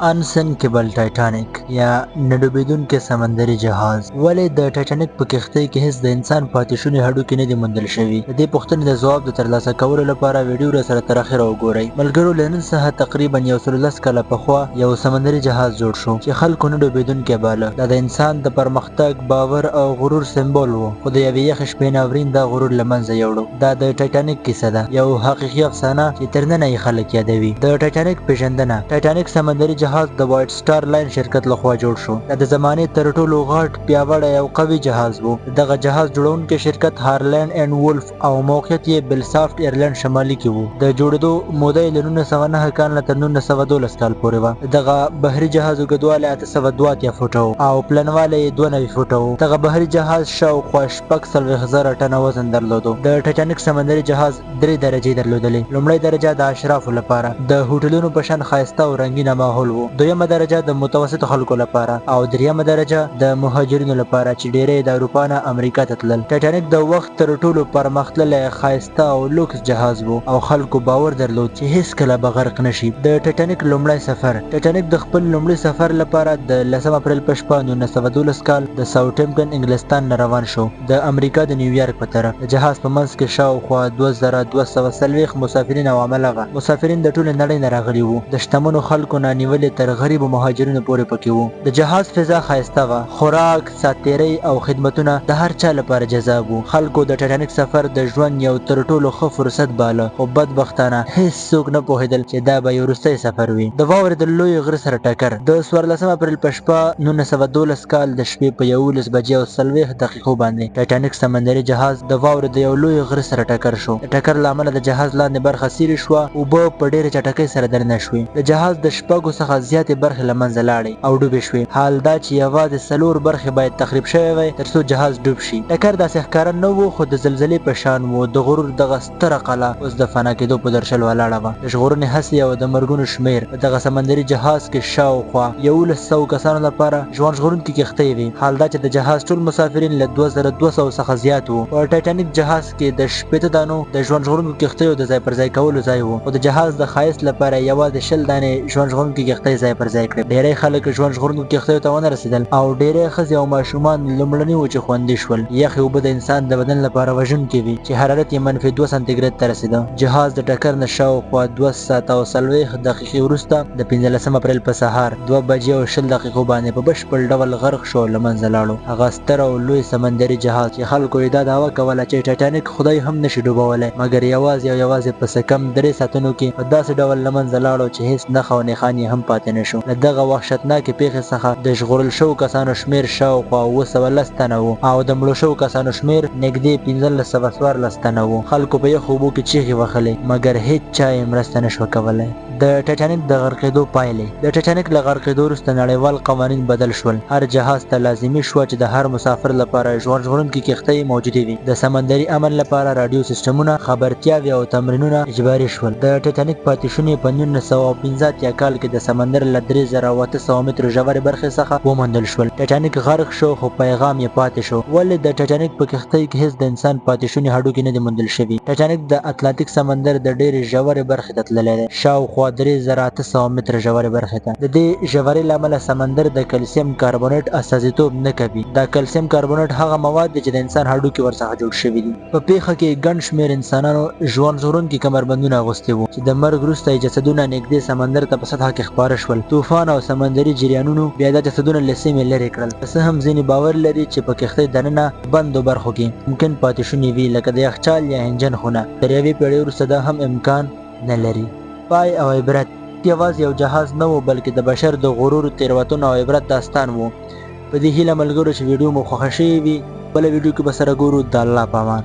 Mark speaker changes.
Speaker 1: انسنکیبل ټایټانیک یا نه ډوبېدونکی سمندري جهاز. ولې د ټایټانیک په کښتۍ کې هیڅ د انسان پاتې شوني هډوکي نه دي موندل شوي؟ د دې پوښتنې د ځواب د ترلاسه کولو لپاره ویډیو راسره تر اخره وګورئ. ملګرو، له نن څخه تقریبا 110 کاله پخوا یو سمندري جهاز جوړ شو چې خلکو نه ډوبېدونکی باله. دا د انسان د پرمختګ، باور او غرور سمبول و، خو د یوې یخې شپې ناورین دا غرور له منځه یوړو. دا د ټایټانیک کیسه ده، یو حقیقي افسانه چې تر ننه یې خلک یادوي. د ټایټانیک پیژندنه. ټایټانیک سمندري جهاز د وایټ سټار لاین شرکت لخوا جوړ شو. دا د زمانې تر ټولو غټ، پیاوړی او قوي جهاز و. دغه جهاز جوړونکی شرکت هارلینډ اینډ وولف او موقعیت یې بلسافټ ایرلینډ شمالي کې و. د جوړېدو موده یې له 1909 کال نه تر 1912 کال پورې وه. دغه بحري جهاز اوږدوالی 802 فوټه و او پلنوالی یې 92 فوټه و. دغه بحري جهاز شاوخوا 46,000 ټنه وزن درلودو. د ټایټانیک سمندري جهاز 3 درجې درلودلې. لومړی درجه د اشرافو لپاره، د هوټلونو په شان ښایسته او رنګینه ماحول و. دویمه درجه د متوسطو خلکو لپاره او دریمه درجه د مهاجرینو لپاره چې ډیری د اروپا نه امریکا ته تلل. ټایټانیک د وخت تر ټولو پرمختللی، ښایسته او لوکس جهاز و او خلکو باور درلود چې هیڅ کله به غرق نشي. د ټایټانیک لومړی سفر. ټایټانیک د خپل لومړي سفر لپاره د 10 اپریل په شپه 1912 کال د ساوثهمپټن انګلستان نه روان شو، د امریکا د نیویارک په طرف. د جهاز په منځ کې شاوخوا 2240 مسافرین او عمله مسافرین د ټولې نړۍ نه راغلي وو، د شتمنو خلکو نه نیولې تر غریبو مهاجرینو پورې پکې وو. د جهاز فضا ښایسته وه، خوراک، ساتیرۍ او خدمتونه د هر چا لپاره جذاب وو. خلکو د ټایټانیک سفر د ژوند یو تر ټولو ښه فرصت باله، خو بدبختانه هیڅ څوک نه پوهېدل چې دا به یو وروستی سفر وي. د واورې د لوی غره سره ټکر. د 14 اپریل په شپه 1912 کال د شپې په 11:40 باندې ټایټانیک سمندري جهاز د واورې د یو لوی غره سره ټکر شو. د ټکر له امله د جهاز لاندې برخه سیرې شوه، اوبه په ډېرې چټکۍ سره درنه شوې. د جهاز د شپږو څخه زیاتې برخې له منځه لاړې او ډوبې شوې. حال دا چې یوازې 4 برخې باید تخریب شوی وای ترڅو جهاز ډوب شي. ټکر داسې ښکاره نه و، خو د زلزلې په شان و. د غرور دغه ستره قلعه اوس د فنا کېدو په درشل ولاړه وه. د ژغورنې هڅې او د مرګونو شمېر. په دغه سمندري جهاز کې شاوخوا 1100 کسانو لپاره ژوند ژغورونکې کښتۍ وې. حال دا چې د جهاز ټول مسافرین له 2200 څخه زیات وو. په ټایټانیک جهاز کې د 80 دانو د ژوند ژغورونکو کښتیو د ځای پر ځای کولو ځای و، خو د جهاز د ښایست لپاره یوازې 20 دانې ژوند ژغورونکې کښتۍ ځای پر ځای کړې. ډېری خلک ژوند ژغورونکو کښتیو ته ونه رسېدل او ډېری ښځې او ماشومان لومړني وو چې خوندي شول. یخې اوبه د انسان د بدن لپاره وژونکې وي چې حرارت یې -2 سانتیګریډ ته رسېده. جهاز د ټکر نه شاوخوا 2:40 دقیقې وروسته د 15 اپریل په سهار 2:20 باندې په بشپړ ډول غرق شو او له منځه لاړو. هغه ستر او لوی سمندري جهاز چې خلکو یې دا دعوه کوله چې ټایټانیک خدای هم نشي ډوبولی، مګر یوازې په څه کم 3 ساعتونو کې په داسې ډول له منځه لاړو چې هیڅ نښه او نښان یې هم پاتې نه شو. له دغه وحشتناکې پیښې څخه د ژغورل شوو کسانو شمېر شاوخوا 710 تنه و او د مړو شوو کسانو شمېر نږدې 1514 تنه و. خلکو په یخو اوبو کې چیغې وهلې، مګر هیڅ چا یې مرسته نشوه کولی. د ټایټانیک د غرقېدو پایلې. د ټایټانیک له غرقېدو وروسته نړیوال قوانین بدل شول. هر جهاز ته لازمي شوه چې د هر مسافر لپاره ژوند ژغورونکې کښتۍ موجودې وي. د سمندري امن لپاره راډیو سیسټمونه، خبرتیاوې او تمرینونه اجباري شول. د ټایټانیک پاتې شونې په 1915 کال کې د سمندر له 3800 مترو ژورې برخې څخه وموندل شول. ټایټانیک غرق شو خو پیغام یې پاتې شو. ولې د ټایټانیک په کښتۍ کې هیڅ د انسان پاتې شونې هډوکي نه دي موندل شوي؟ ټایټانیک د اتلانتیک سمندر د ډېرې ژورې برخې ته تللی دی، شاوخوا 3800 متره ژورې برخې ته. د دې ژورې له امله سمندر د کلسیم کاربونیټ استازیتوب نه کوي. دا کلسیم کاربونیټ هغه مواد دي چې د انسان هډوکي ورڅخه جوړ شوي دي. په پیښه کې ګڼ شمېر انسانانو ژوند ژغورونکي کمربندونه اغوستي وو چې د مرګ وروسته یې جسدونه نږدې سمندر ته په سطحه کې خپاره شول. طوفان او سمندري جریانونو بیا دا جسدونه له سیمې لرې کړل. څه هم ځینې باور لري چې په کښتۍ دننه بندو برخو کې ممکن پاتې شونې وي، لکه د یخچال یا انجن خونه. تر یوې پېړۍ وروسته دا هم امکان نه لري. پای او عبرت. یوازې یو جهاز نه و، بلکې د بشر د غرور، تېروتنو او عبرت داستان و. په دې هیله ملګرو چې ویډیو مو خوښه شوې وي، بله ویډیو کې به سره ګورو. د الله په امان.